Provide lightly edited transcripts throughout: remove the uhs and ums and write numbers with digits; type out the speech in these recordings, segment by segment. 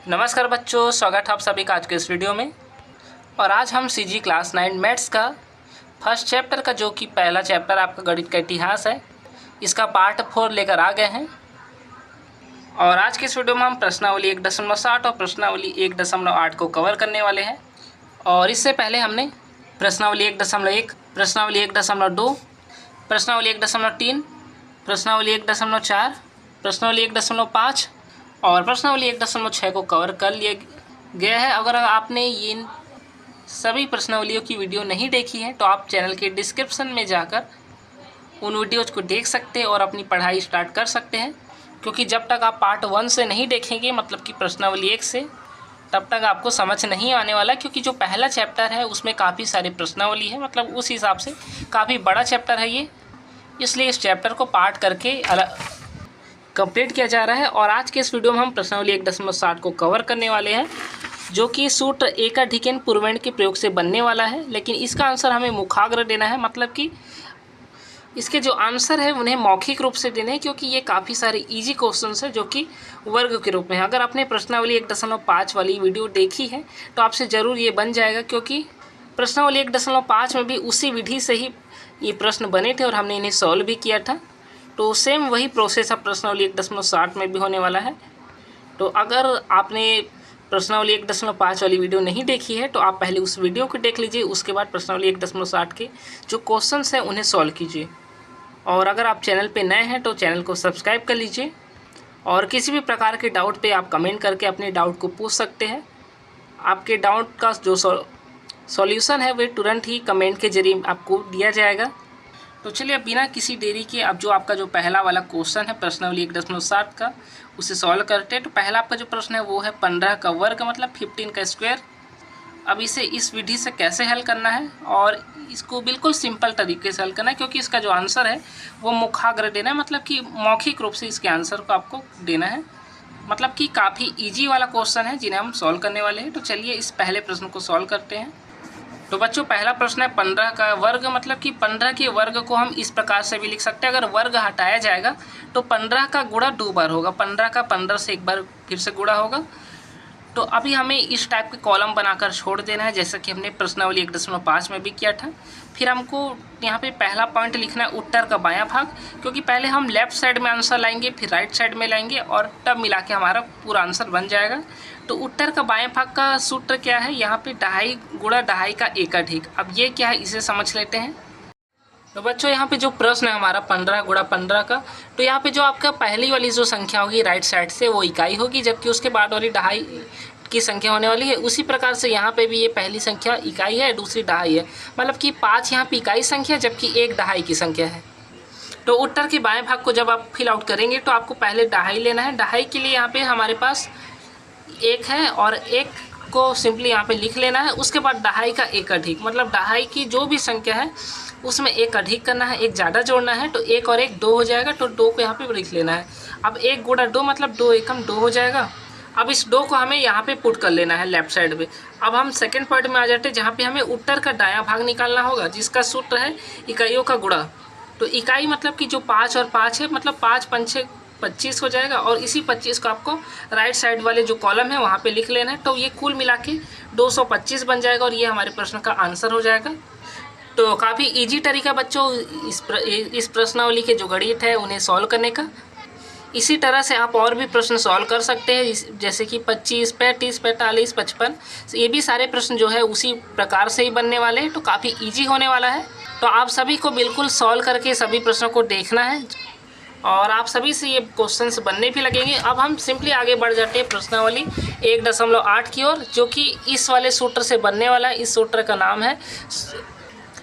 नमस्कार बच्चों, स्वागत है आप सभी का आज के इस वीडियो में। और आज हम सीजी क्लास 9 मैथ्स का फर्स्ट चैप्टर का जो कि पहला चैप्टर आपका गणित का इतिहास है, इसका पार्ट 4 लेकर आ गए हैं। और आज के इस वीडियो में हम प्रश्नावली 1.7 और प्रश्नावली 1.8 को कवर करने वाले हैं। और इससे पहले हमने प्रश्नावली 1.1, प्रश्नावली 1.2, प्रश्नावली 1.3, प्रश्नावली 1.4, प्रश्नावली 1.5 और प्रश्नावली 1.6 को कवर कर लिया गया है। अगर आपने इन सभी प्रश्नावलियों की वीडियो नहीं देखी है तो आप चैनल के डिस्क्रिप्शन में जाकर उन वीडियोज़ को देख सकते हैं और अपनी पढ़ाई स्टार्ट कर सकते हैं, क्योंकि जब तक आप पार्ट 1 से नहीं देखेंगे, मतलब कि प्रश्नावली 1 से, तब तक आपको समझ नहीं आने वाला। क्योंकि जो पहला चैप्टर है उसमें काफ़ी सारी प्रश्नावली है, मतलब उस हिसाब से काफ़ी बड़ा चैप्टर है ये, इसलिए इस चैप्टर को पार्ट करके कंप्लीट किया जा रहा है। और आज के इस वीडियो में हम प्रश्नावली 1.7 को कवर करने वाले हैं, जो कि सूत्र एकाधिकन पूर्ववर्ण्य के प्रयोग से बनने वाला है। लेकिन इसका आंसर हमें मुखाग्र देना है, मतलब कि इसके जो आंसर है उन्हें मौखिक रूप से देने हैं, क्योंकि ये काफ़ी सारे इजी क्वेश्चंस है जो कि वर्ग के रूप में है। अगर आपने प्रश्नावली 1.5 वाली वीडियो देखी है तो आपसे ज़रूर ये बन जाएगा, क्योंकि प्रश्नावली 1.5 में भी उसी विधि से ही ये प्रश्न बने थे और हमने इन्हें सॉल्व भी किया था। तो सेम वही प्रोसेस अब प्रश्नावली 1.7 में भी होने वाला है। तो अगर आपने प्रश्नावली 1.5 वाली वीडियो नहीं देखी है तो आप पहले उस वीडियो को देख लीजिए, उसके बाद प्रश्नावली 1.7 के जो क्वेश्चंस हैं उन्हें सॉल्व कीजिए। और अगर आप चैनल पे नए हैं तो चैनल को सब्सक्राइब कर लीजिए। और किसी भी प्रकार के डाउट पे आप कमेंट करके अपने डाउट को पूछ सकते हैं। आपके डाउट का जो सॉल्यूशन है वे तुरंत ही कमेंट के जरिए आपको दिया जाएगा। तो चलिए अब बिना किसी देरी के अब जो आपका जो पहला वाला क्वेश्चन है प्रश्नावली 1.7 का, उसे सॉल्व करते हैं। तो पहला आपका जो प्रश्न है वो है 15 का वर्ग मतलब 15 का स्क्वायर। अब इसे इस विधि से कैसे हल करना है, और इसको बिल्कुल सिंपल तरीके से हल करना है, क्योंकि इसका जो आंसर है वो मुखाग्र देना है, मतलब कि मौखिक रूप से इसके आंसर को आपको देना है। मतलब कि काफ़ी ईजी वाला क्वेश्चन है जिन्हें हम सॉल्व करने वाले हैं। तो चलिए इस पहले प्रश्न को सॉल्व करते हैं। तो बच्चों पहला प्रश्न है 15 का वर्ग, मतलब कि 15 के वर्ग को हम इस प्रकार से भी लिख सकते हैं। अगर वर्ग हटाया जाएगा तो 15 का गुणा 2 बार होगा, 15 का 15 से एक बार फिर से गुणा होगा। तो अभी हमें इस टाइप के कॉलम बनाकर छोड़ देना है, जैसा कि हमने प्रश्नावली 1.5 में भी किया था। फिर हमको यहाँ पे पहला पॉइंट लिखना है उत्तर का बायां भाग, क्योंकि पहले हम लेफ्ट साइड में आंसर लाएंगे, फिर राइट साइड में लाएंगे, और तब मिला के हमारा पूरा आंसर बन जाएगा। तो उत्तर का बायां भाग का सूत्र क्या है, यहाँ पे 2.5 गुणा 2.5 का एकाधिक। अब ये क्या है इसे समझ लेते हैं। तो बच्चों यहाँ पे जो प्रश्न है हमारा 15 गुणा 15 का, तो यहाँ पे जो आपका पहली वाली जो संख्या होगी राइट साइड से वो इकाई होगी, जबकि उसके बाद वाली 2.5 की संख्या होने वाली है। उसी प्रकार से यहाँ पे भी ये पहली संख्या इकाई है, दूसरी 2.5 है, मतलब कि 5 यहाँ पे इकाई संख्या जबकि 1 2.5 की संख्या है। तो उत्तर के बाएं भाग को जब आप फिल आउट करेंगे तो आपको पहले 2.5 लेना है। 2.5 के लिए यहाँ पे हमारे पास 1 है और 1 को सिंपली यहाँ पे लिख लेना है। उसके बाद 2.5 का एकाधिक, मतलब 2.5 की जो भी संख्या है उसमें एक अधिक करना है, एक ज़्यादा जोड़ना है। तो 1 और 1 2 हो जाएगा, तो 2 को यहाँ पे लिख लेना है। अब 1 गुणा 2 मतलब 2 एकम 2 हो जाएगा। अब इस 2 को हमें यहाँ पे पुट कर लेना है लेफ्ट साइड में। अब हम सेकंड पॉइंट में आ जाते हैं, जहाँ पे हमें उत्तर का दायां भाग निकालना होगा, जिसका सूत्र है इकाइयों का गुणा। तो इकाई मतलब कि जो 5 और 5 है, मतलब 5 5 6 25 हो जाएगा, और इसी 25 को आपको राइट साइड वाले जो कॉलम है वहाँ पे लिख लेना है। तो ये कुल मिला के 225 बन जाएगा, और ये हमारे प्रश्न का आंसर हो जाएगा। तो काफ़ी इजी तरीका बच्चों इस प्रश्नावली के जो गणित है उन्हें सॉल्व करने का। इसी तरह से आप और भी प्रश्न सॉल्व कर सकते हैं, जैसे कि 25 35 45 55, ये भी सारे प्रश्न जो है उसी प्रकार से ही बनने वाले हैं। तो काफ़ी इजी होने वाला है। तो आप सभी को बिल्कुल सॉल्व करके सभी प्रश्नों को देखना है, और आप सभी से ये क्वेश्चंस बनने भी लगेंगे। अब हम सिंपली आगे बढ़ जाते हैं प्रश्नावली 1.8 की ओर, जो कि इस वाले सूत्र से बनने वाला है। इस सूत्र का नाम है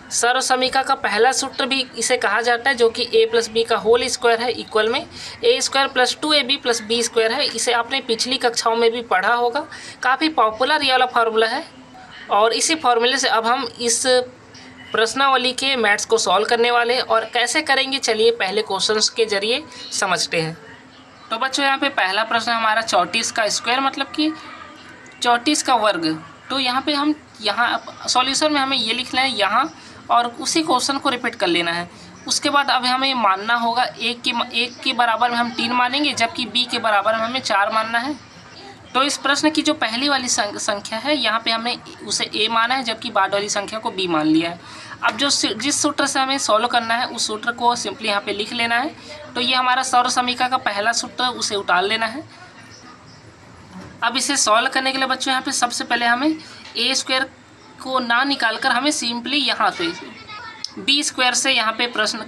सर्व समीकरण का पहला सूत्र भी इसे कहा जाता है, जो कि a + b का होल स्क्वायर है, इक्वल में a² + 2ab + b² है। इसे आपने पिछली कक्षाओं में भी पढ़ा होगा, काफ़ी पॉपुलर ये वाला फार्मूला है। और इसी फार्मूले से अब हम इस प्रश्नावली के मैथ्स को सॉल्व करने वाले हैं। और कैसे करेंगे चलिए पहले क्वेश्चंस के जरिए समझते हैं। तो बच्चों यहाँ पे पहला प्रश्न हमारा 34 का स्क्वायर, मतलब कि 34 का वर्ग। तो यहाँ पे हम सॉल्यूशन में हमें ये लिखना है यहाँ, और उसी क्वेश्चन को रिपीट कर लेना है। उसके बाद अब हमें मानना होगा एक के बराबर में हम 3 मानेंगे, जबकि b के बराबर में हमें 4 मानना है। तो इस प्रश्न की जो पहली वाली संख्या है यहाँ पे हमने उसे a माना है, जबकि बाद वाली संख्या को b मान लिया है। अब जिस सूत्र से हमें सॉल्व करना है उस सूत्र को सिंपली यहाँ पे लिख लेना है। तो ये हमारा सौर समीकरण का पहला सूत्र, उसे उतार लेना है। अब इसे सॉल्व करने के लिए बच्चों यहाँ पे सबसे पहले हमें a स्क्वायर को ना निकाल कर हमें सिंपली यहाँ पे बी स्क्वायर से यहाँ पे प्रश्न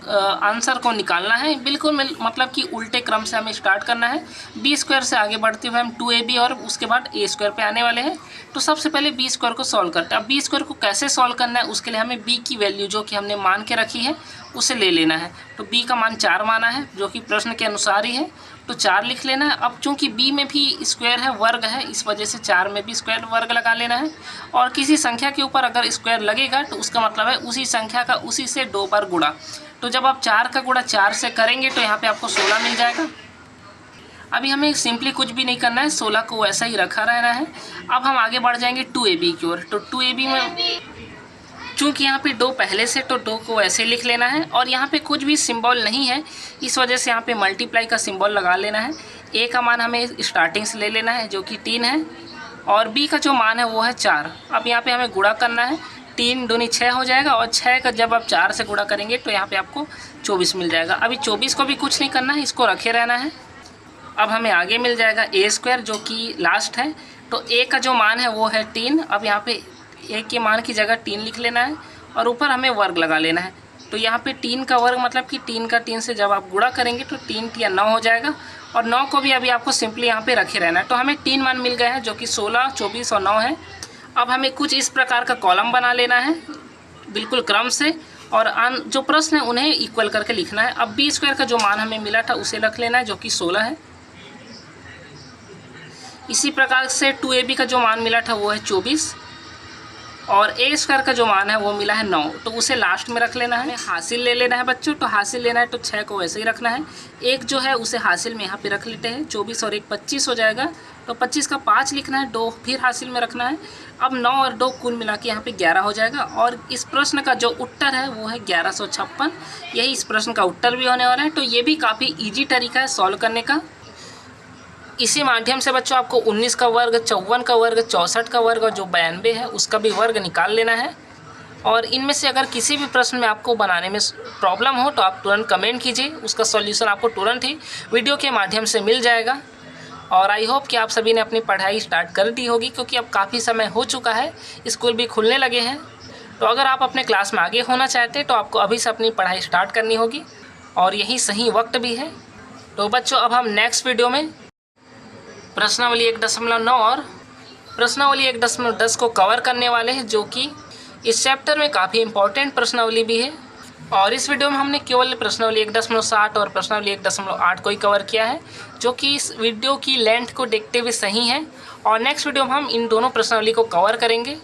आंसर को निकालना है। बिल्कुल मतलब कि उल्टे क्रम से हमें स्टार्ट करना है। बी स्क्वायर से आगे बढ़ते हुए हम 2ab और उसके बाद a स्क्वायर पे आने वाले हैं। तो सबसे पहले बी स्क्वायर को सॉल्व करते हैं। अब बी स्क्वायर को कैसे सॉल्व करना है उसके लिए हमें b की वैल्यू जो कि हमने मान के रखी है उसे ले लेना है। तो b का मान 4 माना है, जो कि प्रश्न के अनुसार ही है, तो 4 लिख लेना है। अब चूंकि b में भी स्क्वायर है, वर्ग है, इस वजह से 4 में भी स्क्वायर वर्ग लगा लेना है। और किसी संख्या के ऊपर अगर स्क्वायर लगेगा तो उसका मतलब है उसी संख्या का उसी से 2 बार गुणा। तो जब आप 4 का गुणा 4 से करेंगे तो यहाँ पे आपको 16 मिल जाएगा। अभी हमें सिंपली कुछ भी नहीं करना है, 16 को वैसा ही रखा रहना है। अब हम आगे बढ़ जाएंगे 2ab की ओर। तो 2ab में चूँकि यहाँ पे 2 पहले से, तो 2 को ऐसे लिख लेना है। और यहाँ पे कुछ भी सिंबल नहीं है, इस वजह से यहाँ पे मल्टीप्लाई का सिंबल लगा लेना है। a का मान हमें स्टार्टिंग से ले लेना है जो कि 3 है, और b का जो मान है वो है 4। अब यहाँ पे हमें गुणा करना है, 3 दूनी 6 हो जाएगा, और 6 का जब आप 4 से गुणा करेंगे तो यहाँ पे आपको 24 मिल जाएगा। अभी 24 को भी कुछ नहीं करना है, इसको रखे रहना है। अब हमें आगे मिल जाएगा a स्क्वायर जो कि लास्ट है। तो a का जो मान है वो है 3। अब यहाँ पे a के मान की जगह 3 लिख लेना है और ऊपर हमें वर्ग लगा लेना है। तो यहाँ पे 3 का वर्ग मतलब कि 3 का 3 से जब आप गुणा करेंगे तो 3 या 9 हो जाएगा, और 9 को भी अभी आपको सिंपली यहाँ पे रखे रहना है। तो हमें 3 मान मिल गए हैं जो कि 16, 24 और 9 है। अब हमें कुछ इस प्रकार का कॉलम बना लेना है बिल्कुल क्रम से, और जो प्रश्न है उन्हें इक्वल करके लिखना है। अब बी स्क्वायर का जो मान हमें मिला था उसे रख लेना है जो कि 16 है। इसी प्रकार से 2ab का जो मान मिला था वो है 24, और a स्क्वायर का जो मान है वो मिला है 9, तो उसे लास्ट में रख लेना है। हासिल ले लेना है बच्चों। तो हासिल लेना है तो 6 को वैसे ही रखना है। एक जो है उसे हासिल में यहाँ पे रख लेते हैं, 24 और 1 25 हो जाएगा। तो 25 का 5 लिखना है, 2 फिर हासिल में रखना है। अब 9 और 2 कुल मिला के यहाँ पे 11 हो जाएगा, और इस प्रश्न का जो उत्तर है वो है 1156। यही इस प्रश्न का उत्तर भी होने वाला है। तो ये भी काफ़ी ईजी तरीका है सॉल्व करने का। इसी माध्यम से बच्चों आपको 19 का वर्ग, 54 का वर्ग, 64 का वर्ग और जो 92 है उसका भी वर्ग निकाल लेना है। और इनमें से अगर किसी भी प्रश्न में आपको बनाने में प्रॉब्लम हो तो आप तुरंत कमेंट कीजिए, उसका सॉल्यूशन आपको तुरंत ही वीडियो के माध्यम से मिल जाएगा। और आई होप कि आप सभी ने अपनी पढ़ाई स्टार्ट कर दी होगी, क्योंकि अब काफ़ी समय हो चुका है, स्कूल भी खुलने लगे हैं। तो अगर आप अपने क्लास में आगे होना चाहते हैं तो आपको अभी से अपनी पढ़ाई स्टार्ट करनी होगी, और यही सही वक्त भी है। तो बच्चों अब हम नेक्स्ट वीडियो में प्रश्नावली 1.9 और प्रश्नावली 1.10 को कवर करने वाले हैं, जो कि इस चैप्टर में काफ़ी इंपॉर्टेंट प्रश्नावली भी है। और इस वीडियो में हमने केवल प्रश्नावली 1.7 और प्रश्नावली 1.8 को ही कवर किया है, जो कि इस वीडियो की लेंथ को देखते हुए सही है। और नेक्स्ट वीडियो में हम इन दोनों प्रश्नावली को कवर करेंगे।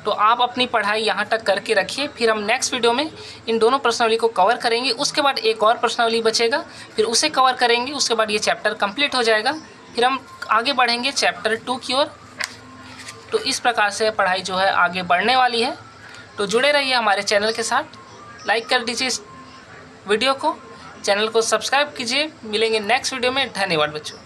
तो आप अपनी पढ़ाई यहाँ तक करके रखिए, फिर हम नेक्स्ट वीडियो में इन दोनों प्रश्नावली को कवर करेंगे। उसके बाद एक और प्रश्नावली बचेगा, फिर उसे कवर करेंगे। उसके बाद ये चैप्टर कंप्लीट हो जाएगा, फिर हम आगे बढ़ेंगे चैप्टर 2 की ओर। तो इस प्रकार से पढ़ाई जो है आगे बढ़ने वाली है। तो जुड़े रहिए हमारे चैनल के साथ, लाइक कर दीजिए इस वीडियो को, चैनल को सब्सक्राइब कीजिए। मिलेंगे नेक्स्ट वीडियो में। धन्यवाद बच्चों।